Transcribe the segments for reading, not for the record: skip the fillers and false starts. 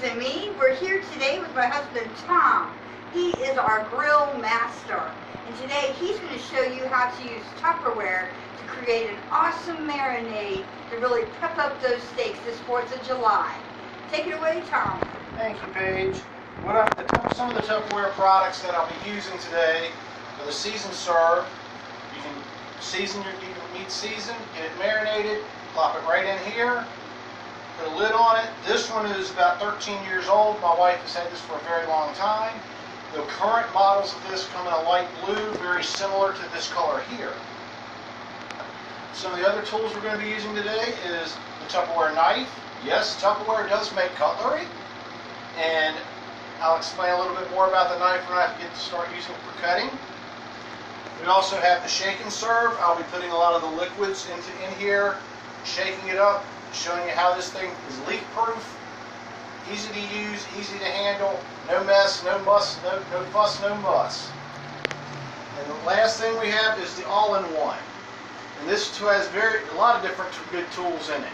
and me. We're here today with my husband Tom. He is our grill master. And today he's going to show you how to use Tupperware to create an awesome marinade to really prep up those steaks this 4th of July. Take it away, Tom. Thank you, Paige. Some of the Tupperware products that I'll be using today for the season serve. You can season your meat seasoned, get it marinated, plop it right in here, put a lid on it. This one is about 13 years old. My wife has had this for a very long time. The current models of this come in a light blue, very similar to this color here. Some of the other tools we're going to be using today is the Tupperware knife. Yes, Tupperware does make cutlery, and I'll explain a little bit more about the knife when I get to start using it for cutting. We also have the shake and serve. I'll be putting a lot of the liquids in here, shaking it up, showing you how this thing is leak proof, easy to use, easy to handle, no mess, no muss, no fuss, no muss. And the last thing we have is the all-in-one. And this too has a lot of different good tools in it.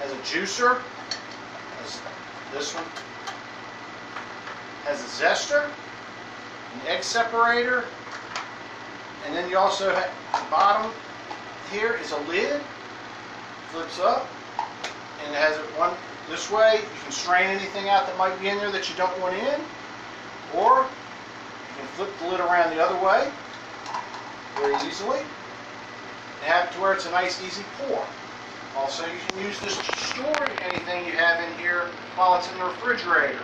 Has a juicer, this one has a zester, an egg separator, and then you also have the bottom here is a lid, flips up, and it has it one this way. You can strain anything out that might be in there that you don't want in, or you can flip the lid around the other way very easily and have it to where it's a nice easy pour. Also, you can use this to store anything you have in here while it's in the refrigerator.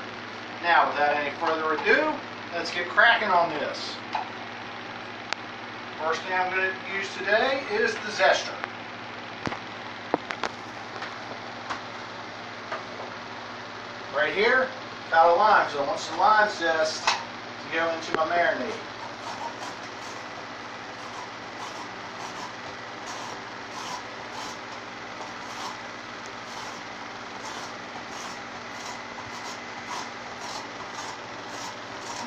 Now, without any further ado, let's get cracking on this. First thing I'm going to use today is the zester. Right here, about a lime, so I want some lime zest to go into my marinade.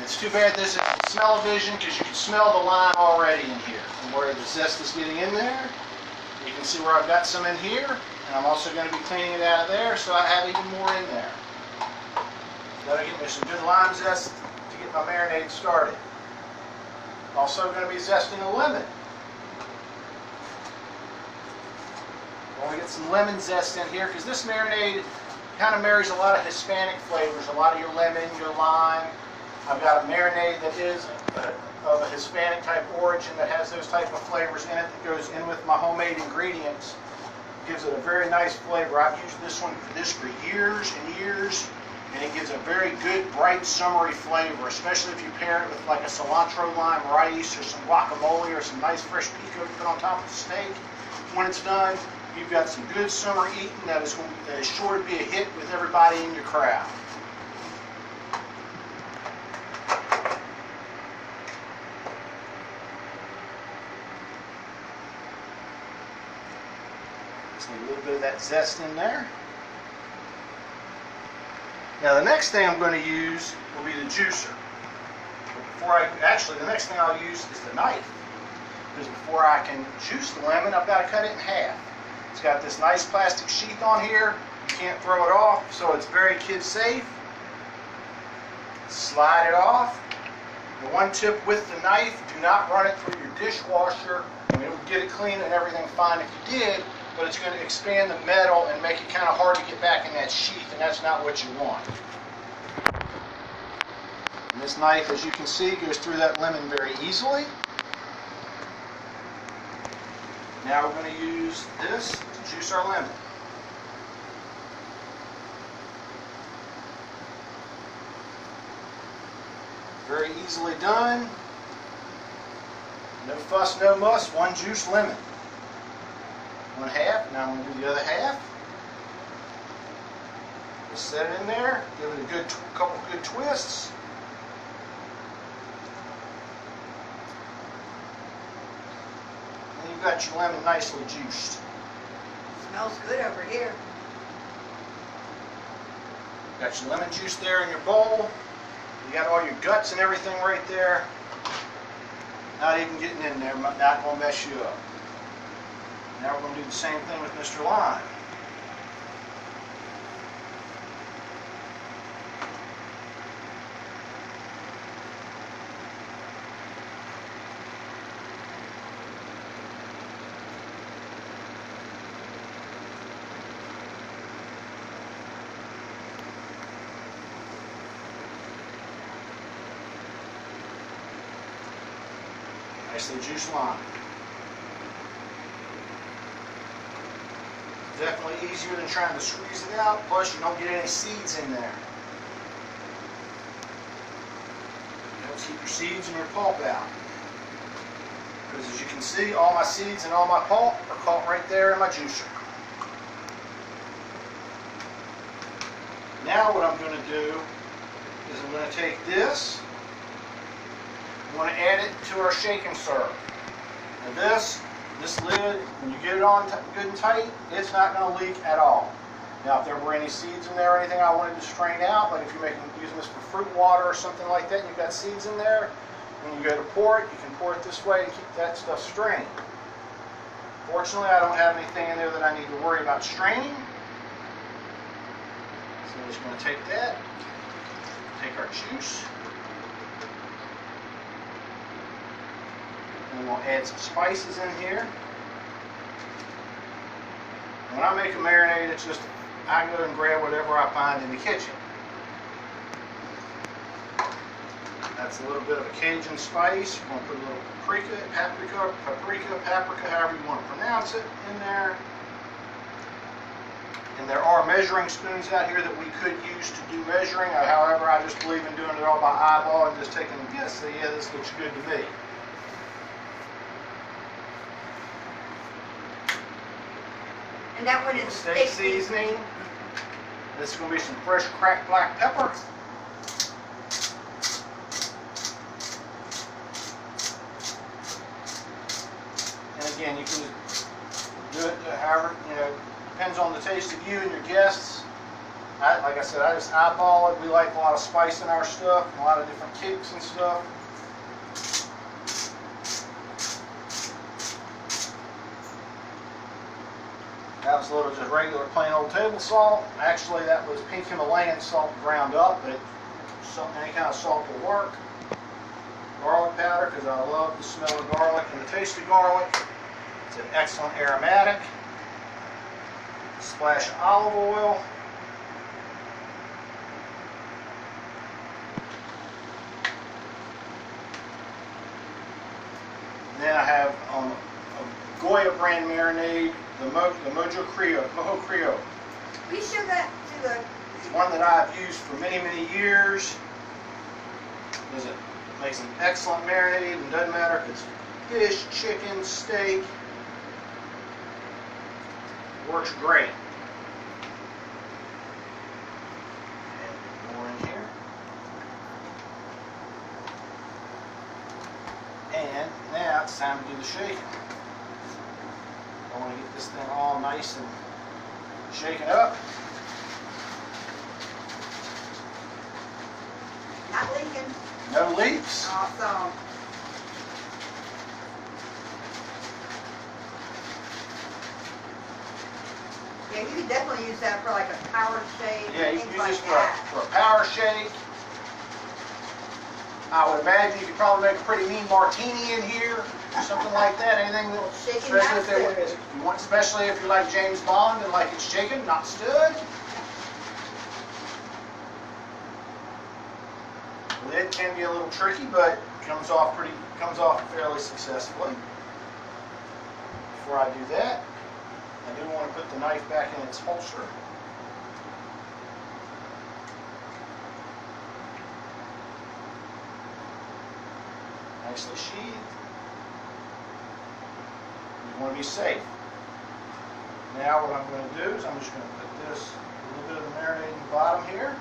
It's too bad this isn't smell-o-vision because you can smell the lime already in here. And where the zest is getting in there, you can see where I've got some in here, and I'm also going to be cleaning it out of there so I have even more in there. That'll give me some good lime zest to get my marinade started. Also going to be zesting a lemon. I want to get some lemon zest in here because this marinade kind of marries a lot of Hispanic flavors, a lot of your lemon, your lime. I've got a marinade that is of a Hispanic type origin that has those type of flavors in it that goes in with my homemade ingredients. It gives it a very nice flavor. I've used this one for years and years, and it gives a very good, bright, summery flavor, especially if you pair it with like a cilantro lime rice or some guacamole or some nice fresh pico to put on top of the steak. When it's done, you've got some good summer eating that is sure to be a hit with everybody in your crowd. Just need a little bit of that zest in there. Now the next thing I'm going to use will be the juicer. But the next thing I'll use is the knife. Because before I can juice the lemon, I've got to cut it in half. It's got this nice plastic sheath on here. You can't throw it off, so it's very kid safe. Slide it off. The one tip with the knife, do not run it through your dishwasher. I mean, it would get it clean and everything fine if you did, but it's going to expand the metal and make it kind of hard to get back in that sheath, and that's not what you want. And this knife, as you can see, goes through that lemon very easily. Now we're going to use this to juice our lemon. Very easily done. No fuss, no muss, one juice lemon. One half, now I'm going to do the other half. Just set it in there, give it a couple good twists. And you've got your lemon nicely juiced. Smells good over here. Got your lemon juice there in your bowl. You got all your guts and everything right there. Not even getting in there, not going to mess you up. Now we're going to do the same thing with Mr. Lime. nicely juice lime. Definitely easier than trying to squeeze it out, plus you don't get any seeds in there. It helps keep your seeds and your pulp out. Because as you can see, all my seeds and all my pulp are caught right there in my juicer. Now what I'm going to do is I'm going to take this, I'm going to add it to our shake and serve. And this lid, when you get it on good and tight, it's not going to leak at all. Now if there were any seeds in there or anything I wanted to strain out, like if you're using this for fruit water or something like that and you've got seeds in there, when you go to pour it, you can pour it this way to keep that stuff strained. Fortunately, I don't have anything in there that I need to worry about straining. So I'm just going to take that, take our juice, and we'll add some spices in here. When I make a marinade, it's just, I go and grab whatever I find in the kitchen. That's a little bit of a Cajun spice. We're going to put a little paprika, however you want to pronounce it, in there. And there are measuring spoons out here that we could use to do measuring. However, I just believe in doing it all by eyeball and just taking a guess. So yeah, this looks good to me. And that one is Steak seasoning. This is going to be some fresh cracked black pepper. And again, you can do it however, depends on the taste of you and your guests. Like I said, I just eyeball it. We like a lot of spice in our stuff, a lot of different kicks and stuff. That was a little just regular plain old table salt. Actually, that was pink Himalayan salt ground up, but any kind of salt will work. Garlic powder, because I love the smell of garlic and the taste of garlic. It's an excellent aromatic. A splash of olive oil. And then I have a Goya brand marinade, the Mojo Creole. Will you show that to the... It's one that I've used for many, many years. It makes an excellent marinade, and doesn't matter if it's fish, chicken, steak. Works great. And more in here. And now it's time to do the shaking. I want to get this thing all nice and shaken up. Not leaking. No leaks. Awesome. Yeah, you could definitely use that for like a power shake. Yeah, you things can use like this that. for a power shake. I would imagine you could probably make a pretty mean martini in here, or something like that. Anything that, especially if you're like James Bond and like it's shaken, not stirred. The lid can be a little tricky, but comes off fairly successfully. Before I do that, I do want to put the knife back in its holster. Nicely sheathed. You want to be safe. Now what I'm going to do is I'm just going to put this, a little bit of the marinade in the bottom here.